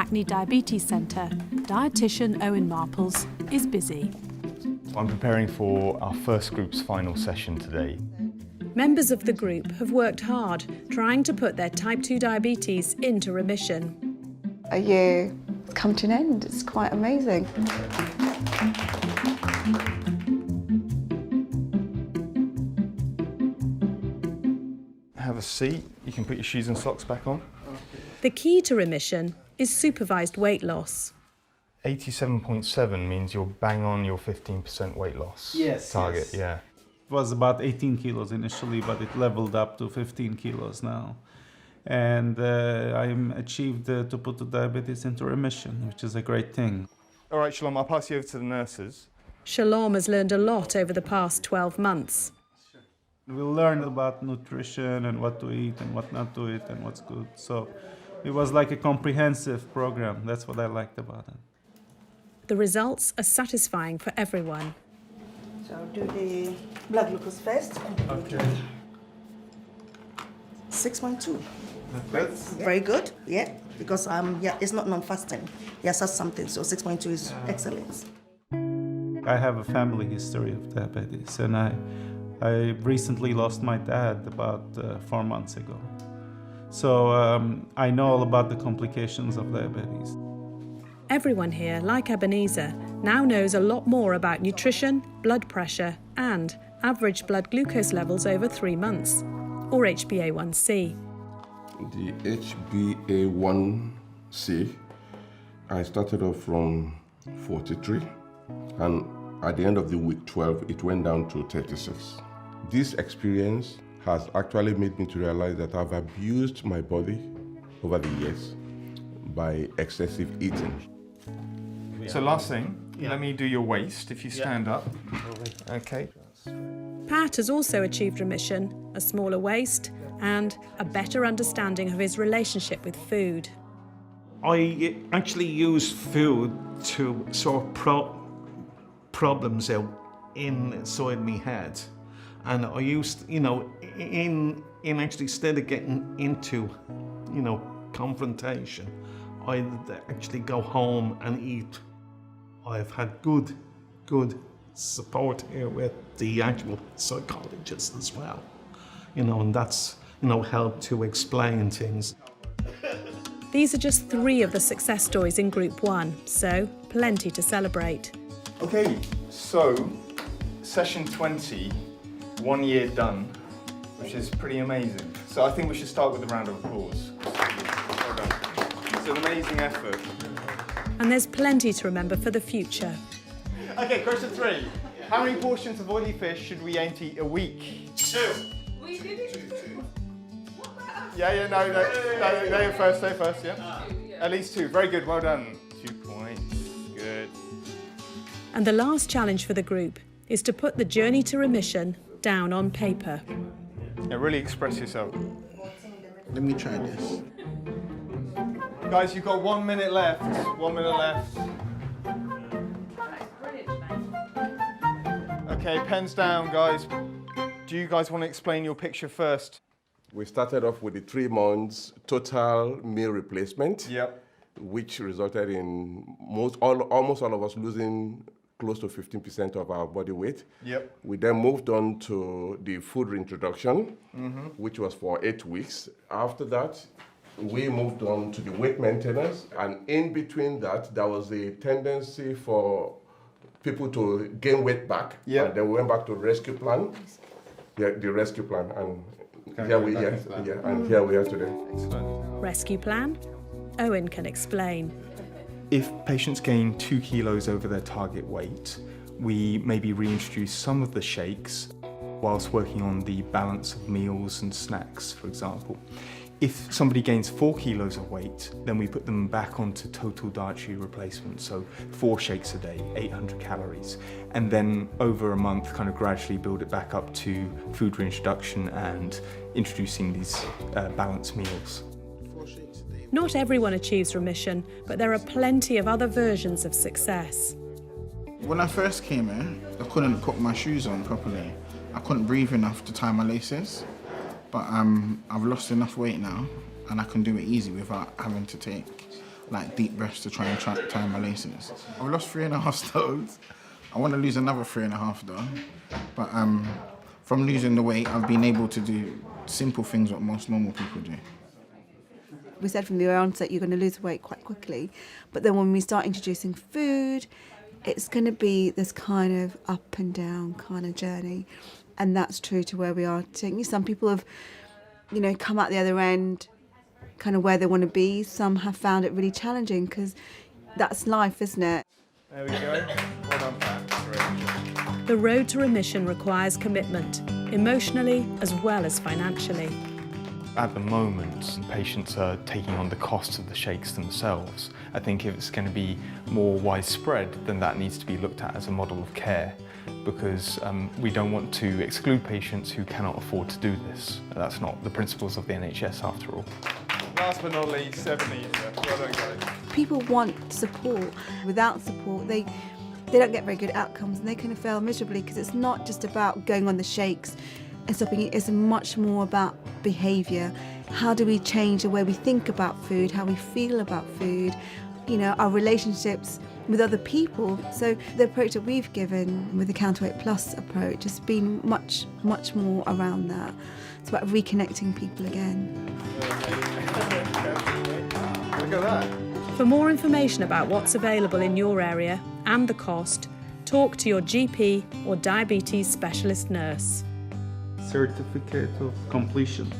Hackney Diabetes Centre, dietitian Owen Marples is busy. I'm preparing for our first group's final session today. Members of the group have worked hard trying to put their type 2 diabetes into remission. A year come to an end. It's quite amazing. Have a seat. You can put your shoes and socks back on. The key to remission is supervised weight loss. 87.7 means you're bang on your 15% weight loss target. Yes. Yeah. It was about 18 kilos initially, but it leveled up to 15 kilos now. And I achieved to put the diabetes into remission, which is a great thing. All right, Shalom, I'll pass you over to the nurses. Shalom has learned a lot over the past 12 months. We learned about nutrition and what to eat and what not to eat and what's good. So it was like a comprehensive program. That's what I liked about it. The results are satisfying for everyone. So I'll do the blood glucose first. Okay. 6.2. That's Very good, yeah, because it's not non-fasting. Yes, that's something, so 6.2 is excellent. I have a family history of diabetes, and I recently lost my dad about 4 months ago. So I know all about the complications of diabetes. Everyone here, like Ebenezer, now knows a lot more about nutrition, blood pressure and average blood glucose levels over 3 months, or HbA1c. The HbA1c, I started off from 43, and at the end of the week 12, it went down to 36. This experience has actually made me to realize that I've abused my body over the years by excessive eating. So last thing, let me do your waist if you stand up. Okay. Pat has also achieved remission, a smaller waist and a better understanding of his relationship with food. I actually use food to sort problems out inside my head. And I used, in actually, instead of getting into, confrontation, I'd actually go home and eat. I've had good support here with the actual psychologist as well, and that's, helped to explain things. These are just 3 of the success stories in Group 1, so plenty to celebrate. Okay, so session 20, 1 year done, which is pretty amazing. So I think we should start with a round of applause. Well done. It's an amazing effort. And there's plenty to remember for the future. Okay, question 3. How many portions of oily fish should we aim to eat a week? 2. Yeah, no, they first, yeah. At least 2, very good, well done. 2 points, good. And the last challenge for the group is to put the journey to remission down on paper. Yeah, really express yourself. Let me try this. Guys, you've got 1 minute left. 1 minute left. Okay, pens down, guys. Do you guys want to explain your picture first? We started off with the 3 months total meal replacement, which resulted in almost all of us losing close to 15% of our body weight. We then moved on to the food reintroduction, which was for 8 weeks. After that, we moved on to the weight maintenance, and in between that, there was a tendency for people to gain weight back, and then we went back to rescue plan, the rescue plan, and here we are today. Rescue plan? Owen can explain. If patients gain 2 kilos over their target weight, we maybe reintroduce some of the shakes whilst working on the balance of meals and snacks, for example. If somebody gains 4 kilos of weight, then we put them back onto total dietary replacement, so 4 shakes a day, 800 calories, and then over a month kind of gradually build it back up to food reintroduction and introducing these balanced meals. Not everyone achieves remission, but there are plenty of other versions of success. When I first came here, I couldn't put my shoes on properly. I couldn't breathe enough to tie my laces. But I've lost enough weight now, and I can do it easy without having to take like deep breaths to try and tie my laces. I've lost 3.5 stones. I want to lose another 3.5 though. But from losing the weight, I've been able to do simple things what most normal people do. We said from the onset you're going to lose weight quite quickly, but then when we start introducing food, it's going to be this kind of up and down kind of journey, and that's true to where we are today. Some people have, come out the other end, kind of where they want to be. Some have found it really challenging because that's life, isn't it? There we go. Well done, Pat. The road to remission requires commitment, emotionally as well as financially. At the moment, patients are taking on the cost of the shakes themselves. I think if it's going to be more widespread, then that needs to be looked at as a model of care, because we don't want to exclude patients who cannot afford to do this. That's not the principles of the NHS after all. Last but not least, 7 meters. Well done, guys. People want support. Without support, they don't get very good outcomes, and they can fail miserably, because it's not just about going on the shakes and stopping it. It's much more about behaviour. How do we change the way we think about food, how we feel about food, our relationships with other people. So the approach that we've given with the Counterweight Plus approach has been much, much more around that. It's about reconnecting people again. Look at that. For more information about what's available in your area and the cost, talk to your GP or diabetes specialist nurse. Certificate of completion.